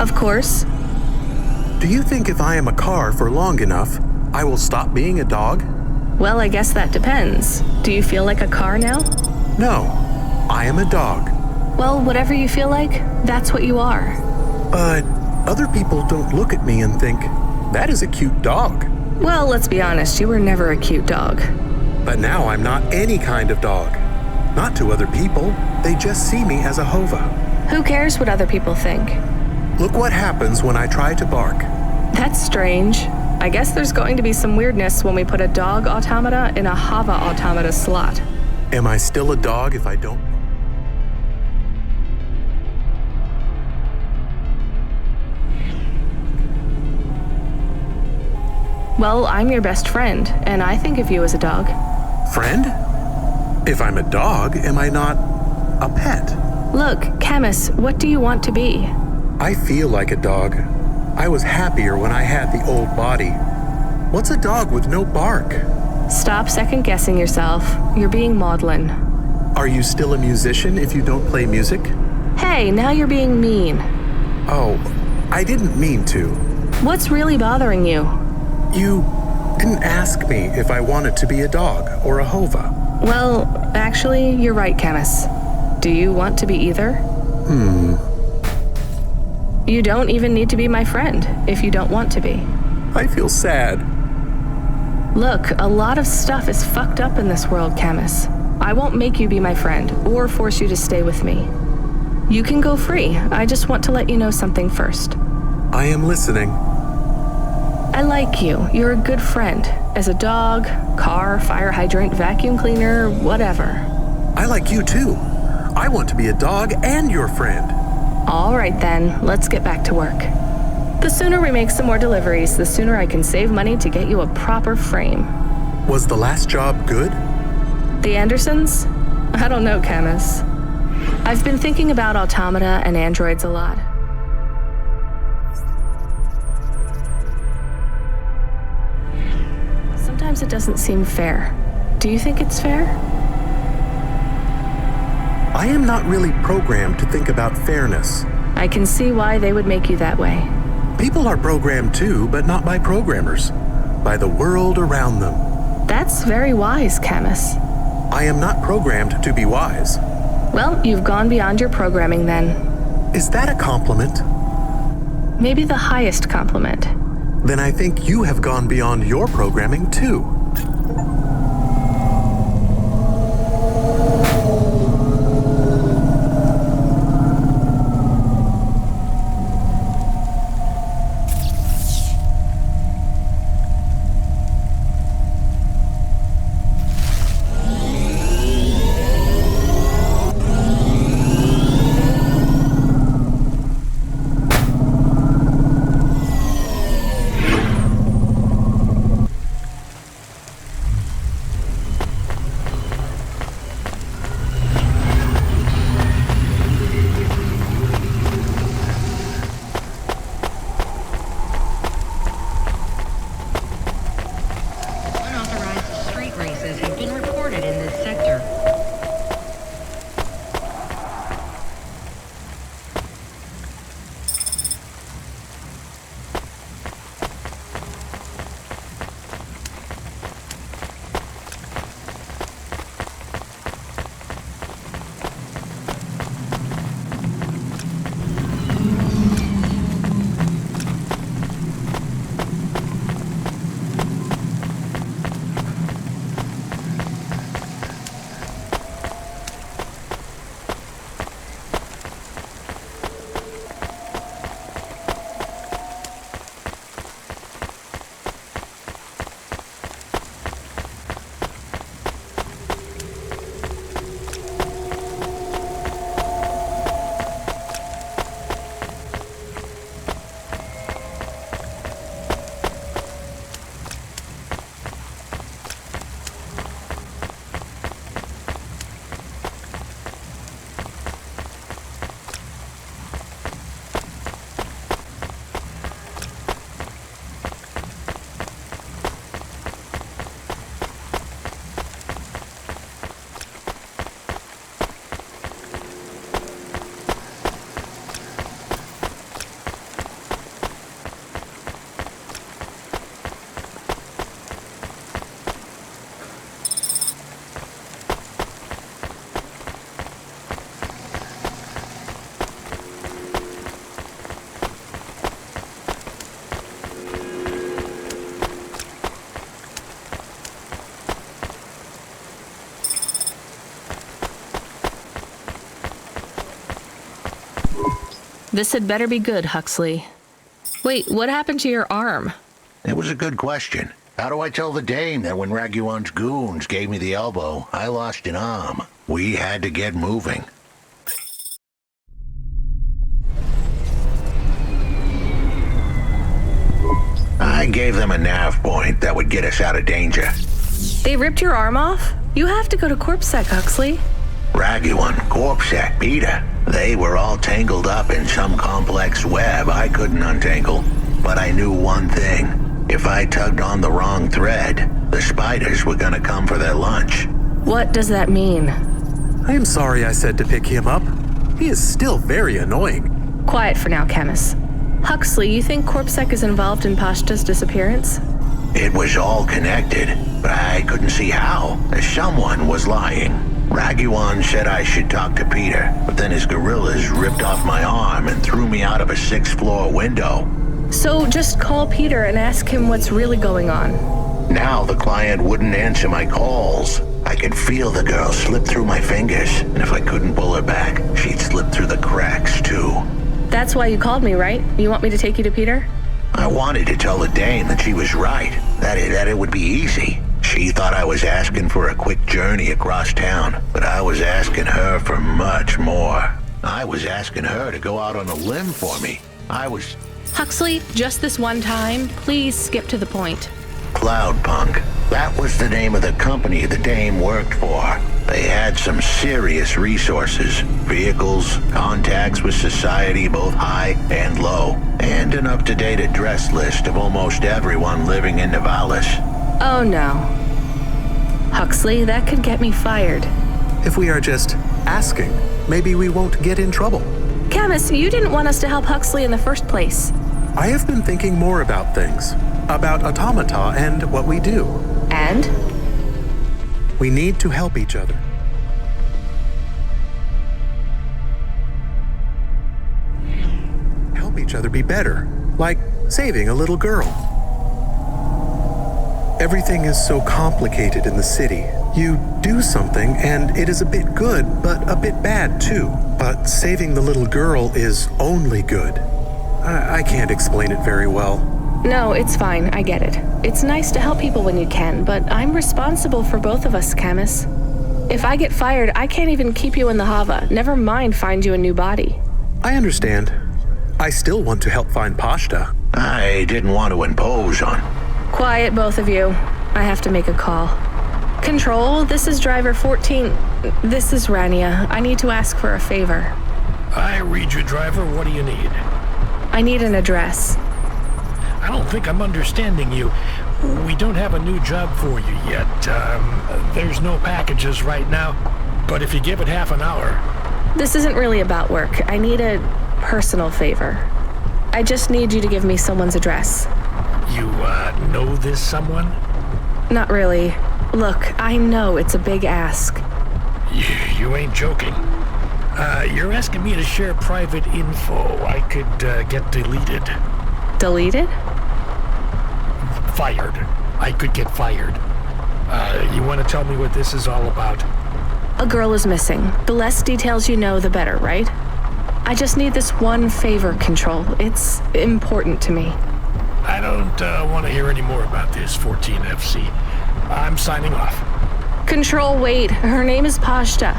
Of course. Do you think if I am a car for long enough, I will stop being a dog? Well, I guess that depends. Do you feel like a car now? No, I am a dog. Well, whatever you feel like, that's what you are. But other people don't look at me and think, that is a cute dog. Well, let's be honest, you were never a cute dog. But now I'm not any kind of dog. Not to other people, they just see me as a hova. Who cares what other people think? Look what happens when I try to bark. That's strange. I guess there's going to be some weirdness when we put a dog automata in a hava automata slot. Am I still a dog if I don't? Well, I'm your best friend, and I think of you as a dog. Friend? If I'm a dog, am I not a pet? Look, Camus, what do you want to be? I feel like a dog. I was happier when I had the old body. What's a dog with no bark? Stop second-guessing yourself. You're being maudlin. Are you still a musician if you don't play music? Hey, now you're being mean. Oh, I didn't mean to. What's really bothering you? You didn't ask me if I wanted to be a dog or a hova. Well, actually, you're right, Camus. Do you want to be either? You don't even need to be my friend if you don't want to be. I feel sad. Look, a lot of stuff is fucked up in this world, Camus. I won't make you be my friend or force you to stay with me. You can go free. I just want to let you know something first. I am listening. I like you. You're a good friend. As a dog, car, fire hydrant, vacuum cleaner, whatever. I like you too. I want to be a dog and your friend. All right then, let's get back to work. The sooner we make some more deliveries, the sooner I can save money to get you a proper frame. Was the last job good? The Andersons? I don't know, Camus. I've been thinking about automata and androids a lot. Sometimes it doesn't seem fair. Do you think it's fair? I am not really programmed to think about fairness. I can see why they would make you that way. People are programmed too, but not by programmers. By the world around them. That's very wise, Camus. I am not programmed to be wise. Well, you've gone beyond your programming then. Is that a compliment? Maybe the highest compliment. Then I think you have gone beyond your programming too. This had better be good, Huxley. Wait, what happened to your arm? It was a good question. How do I tell the dame that when Raguan's goons gave me the elbow, I lost an arm? We had to get moving. I gave them a nav point that would get us out of danger. They ripped your arm off? You have to go to CorpSec, Huxley. Raguan, CorpSec, Peter. They were all tangled up in some complex web I couldn't untangle. But I knew one thing. If I tugged on the wrong thread, the spiders were gonna come for their lunch. What does that mean? I am sorry I said to pick him up. He is still very annoying. Quiet for now, Camus. Huxley, you think CorpSec is involved in Pashta's disappearance? It was all connected, but I couldn't see how. Someone was lying. Raguan said I should talk to Peter, but then his gorillas ripped off my arm and threw me out of a 6th-floor window. So just call Peter and ask him what's really going on. Now the client wouldn't answer my calls. I could feel the girl slip through my fingers, and if I couldn't pull her back, she'd slip through the cracks, too. That's why you called me, right? You want me to take you to Peter? I wanted to tell the dame that she was right, that it would be easy. She thought I was asking for a quick journey across town, but I was asking her for much more. I was asking her to go out on a limb for me. Huxley, just this one time, please skip to the point. Cloudpunk. That was the name of the company the dame worked for. They had some serious resources. Vehicles, contacts with society both high and low, and an up-to-date address list of almost everyone living in Nivalis. Oh no. Huxley, that could get me fired. If we are just asking, maybe we won't get in trouble. Camus, you didn't want us to help Huxley in the first place. I have been thinking more about things. About automata and what we do. And? We need to help each other. Help each other be better. Like saving a little girl. Everything is so complicated in the city. You do something and it is a bit good, but a bit bad too. But saving the little girl is only good. I can't explain it very well. No, it's fine. I get it. It's nice to help people when you can, but I'm responsible for both of us, Camus. If I get fired, I can't even keep you in the Hava. Never mind find you a new body. I understand. I still want to help find Pashta. I didn't want to impose on... Quiet, both of you. I have to make a call. Control, this is driver 14. This is Rania. I need to ask for a favor. I read you, driver. What do you need? I need an address. I don't think I'm understanding you. We don't have a new job for you yet. There's no packages right now, but if you give it half an hour... This isn't really about work. I need a personal favor. I just need you to give me someone's address. You, know this someone? Not really. Look, I know it's a big ask. You ain't joking. You're asking me to share private info I could, get deleted. Deleted? Fired. I could get fired. You want to tell me what this is all about? A girl is missing. The less details you know, the better, right? I just need this one favor, Control. It's important to me. I don't want to hear any more about this, 14FC. I'm signing off. Control, wait. Her name is Pashta.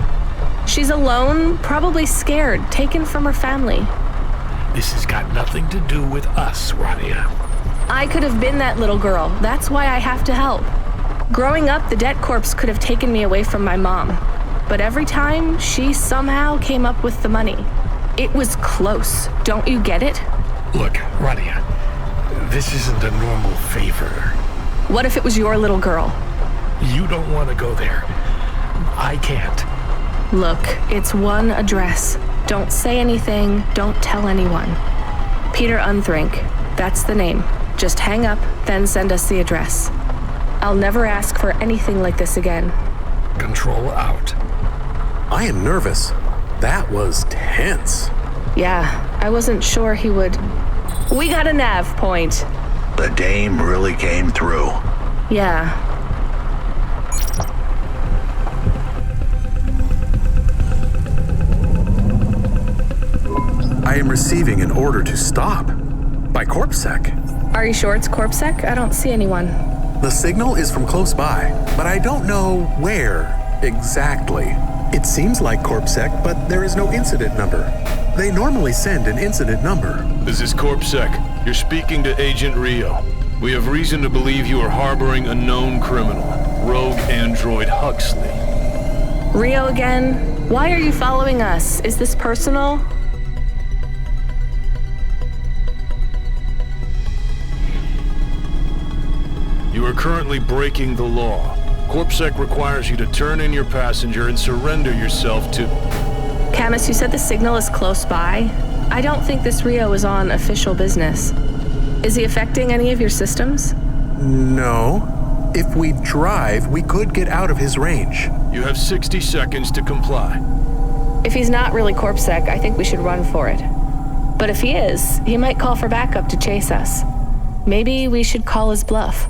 She's alone, probably scared, taken from her family. This has got nothing to do with us, Rania. I could have been that little girl. That's why I have to help. Growing up, the debt corps could have taken me away from my mom. But every time, she somehow came up with the money. It was close. Don't you get it? Look, Rania, this isn't a normal favor. What if it was your little girl? You don't want to go there. I can't. Look, it's one address. Don't say anything. Don't tell anyone. Peter Unthrink. That's the name. Just hang up, then send us the address. I'll never ask for anything like this again. Control out. I am nervous. That was tense. Yeah, I wasn't sure he would... We got a nav point. The dame really came through. Yeah. I am receiving an order to stop. By CorpSec. Are you sure it's CorpSec? I don't see anyone. The signal is from close by, but I don't know where exactly. It seems like CorpSec, but there is no incident number. They normally send an incident number. This is CorpSec. You're speaking to Agent Rio. We have reason to believe you are harboring a known criminal, rogue android Huxley. Rio again? Why are you following us? Is this personal? You are currently breaking the law. CorpSec requires you to turn in your passenger and surrender yourself to... Camus, you said the signal is close by. I don't think this Rio is on official business. Is he affecting any of your systems? No. If we drive, we could get out of his range. You have 60 seconds to comply. If he's not really CorpSec, I think we should run for it. But if he is, he might call for backup to chase us. Maybe we should call his bluff.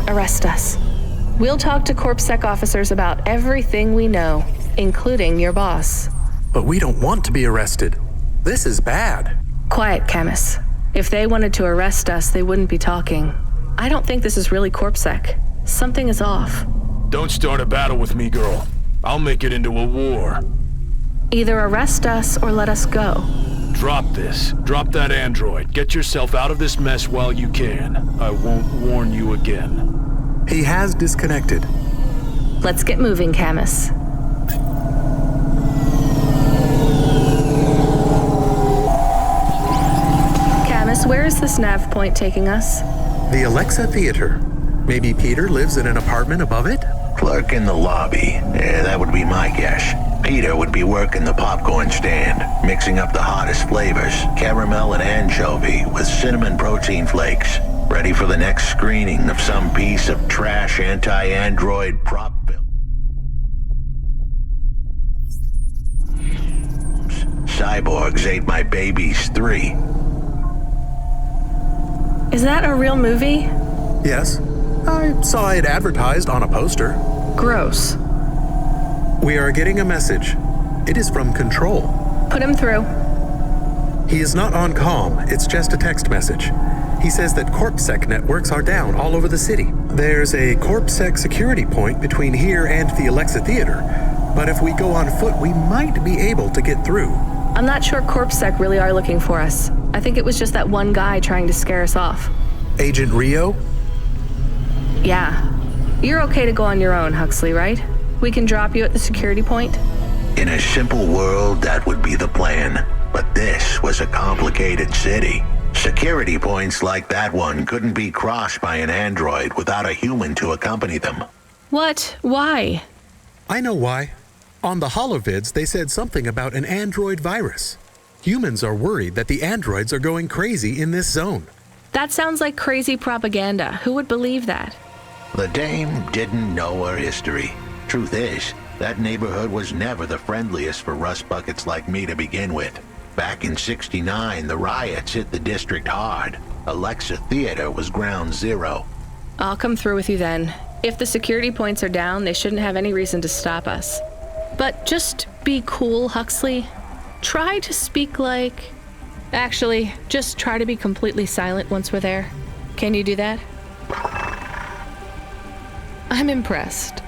Arrest us. We'll talk to CorpSec officers about everything we know, including your boss. But we don't want to be arrested. This is bad. Quiet, Camus. If they wanted to arrest us, they wouldn't be talking. I don't think this is really CorpSec. Something is off. Don't start a battle with me, girl. I'll make it into a war. Either arrest us or let us go. Drop this. Drop that android. Get yourself out of this mess while you can. I won't warn you again. He has disconnected. Let's get moving, Camus. Camus, where is this nav point taking us? The Alexa Theater. Maybe Peter lives in an apartment above it? Clerk in the lobby. Yeah, that would be my guess. Peter would be working the popcorn stand, mixing up the hottest flavors, caramel and anchovy with cinnamon protein flakes, ready for the next screening of some piece of trash anti-android prop film. Cyborgs ate my babies 3. Is that a real movie? Yes. I saw it advertised on a poster. Gross. We are getting a message. It is from Control. Put him through. He is not on comm. It's just a text message. He says that CorpSec networks are down all over the city. There's a CorpSec security point between here and the Alexa Theater, but if we go on foot, we might be able to get through. I'm not sure CorpSec really are looking for us. I think it was just that one guy trying to scare us off. Agent Rio? Yeah. You're okay to go on your own, Huxley, right? We can drop you at the security point? In a simple world, that would be the plan. But this was a complicated city. Security points like that one couldn't be crossed by an android without a human to accompany them. What? Why? I know why. On the holovids, they said something about an android virus. Humans are worried that the androids are going crazy in this zone. That sounds like crazy propaganda. Who would believe that? The dame didn't know her history. Truth is, that neighborhood was never the friendliest for rust buckets like me to begin with. Back in '69, the riots hit the district hard. Alexa Theater was ground zero. I'll come through with you then. If the security points are down, they shouldn't have any reason to stop us. But just be cool, Huxley. Try to speak like... Actually, just try to be completely silent once we're there. Can you do that? I'm impressed.